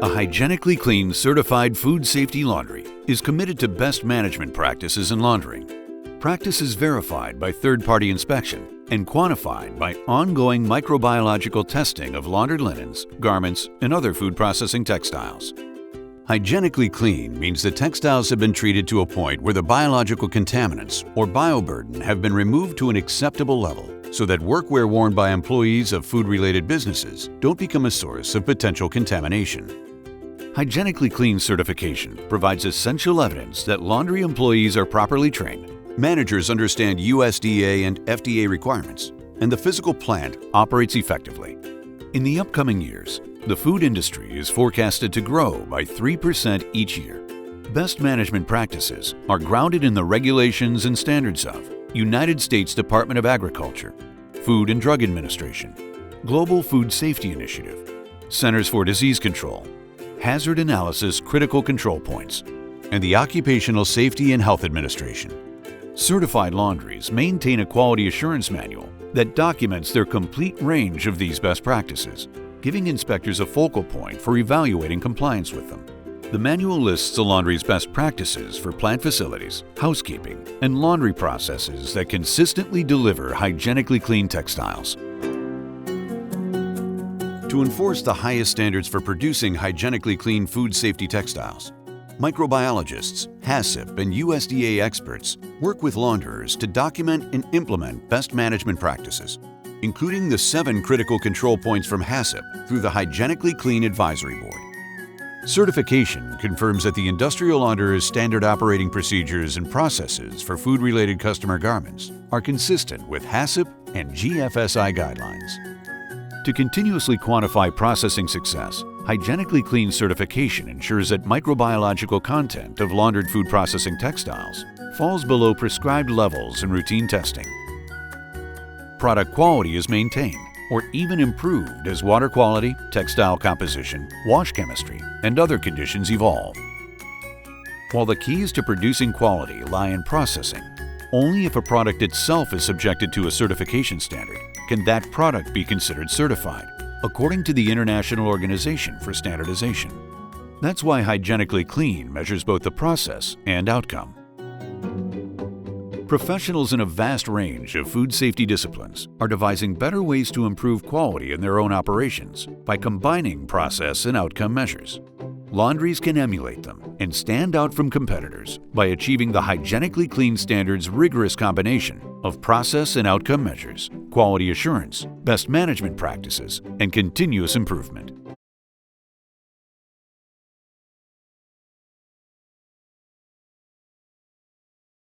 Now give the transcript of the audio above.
A hygienically clean certified food safety laundry is committed to best management practices in laundering. Practices verified by third-party inspection and quantified by ongoing microbiological testing of laundered linens, garments, and other food processing textiles. Hygienically clean means the textiles have been treated to a point where the biological contaminants or bioburden have been removed to an acceptable level so that workwear worn by employees of food-related businesses don't become a source of potential contamination. Hygienically clean certification provides essential evidence that laundry employees are properly trained, managers understand USDA and FDA requirements, and the physical plant operates effectively. In the upcoming years, the food industry is forecasted to grow by 3% each year. Best management practices are grounded in the regulations and standards of United States Department of Agriculture, Food and Drug Administration, Global Food Safety Initiative, Centers for Disease Control, Hazard Analysis Critical Control Points, and the Occupational Safety and Health Administration. Certified laundries maintain a quality assurance manual that documents their complete range of these best practices, giving inspectors a focal point for evaluating compliance with them. The manual lists the laundry's best practices for plant facilities, housekeeping, and laundry processes that consistently deliver hygienically clean textiles. To enforce the highest standards for producing hygienically clean food safety textiles, microbiologists, HACCP, and USDA experts work with launderers to document and implement best management practices, including the 7 critical control points from HACCP through the Hygienically Clean Advisory Board. Certification confirms that the industrial launderer's standard operating procedures and processes for food-related customer garments are consistent with HACCP and GFSI guidelines. To continuously quantify processing success, Hygienically Clean certification ensures that microbiological content of laundered food processing textiles falls below prescribed levels in routine testing. Product quality is maintained or even improved as water quality, textile composition, wash chemistry, and other conditions evolve. While the keys to producing quality lie in processing, only if a product itself is subjected to a certification standard can that product be considered certified, according to the International Organization for Standardization. That's why Hygienically Clean measures both the process and outcome. Professionals in a vast range of food safety disciplines are devising better ways to improve quality in their own operations by combining process and outcome measures. Laundries can emulate them and stand out from competitors by achieving the Hygienically Clean standard's rigorous combination of process and outcome measures, quality assurance, best management practices, and continuous improvement.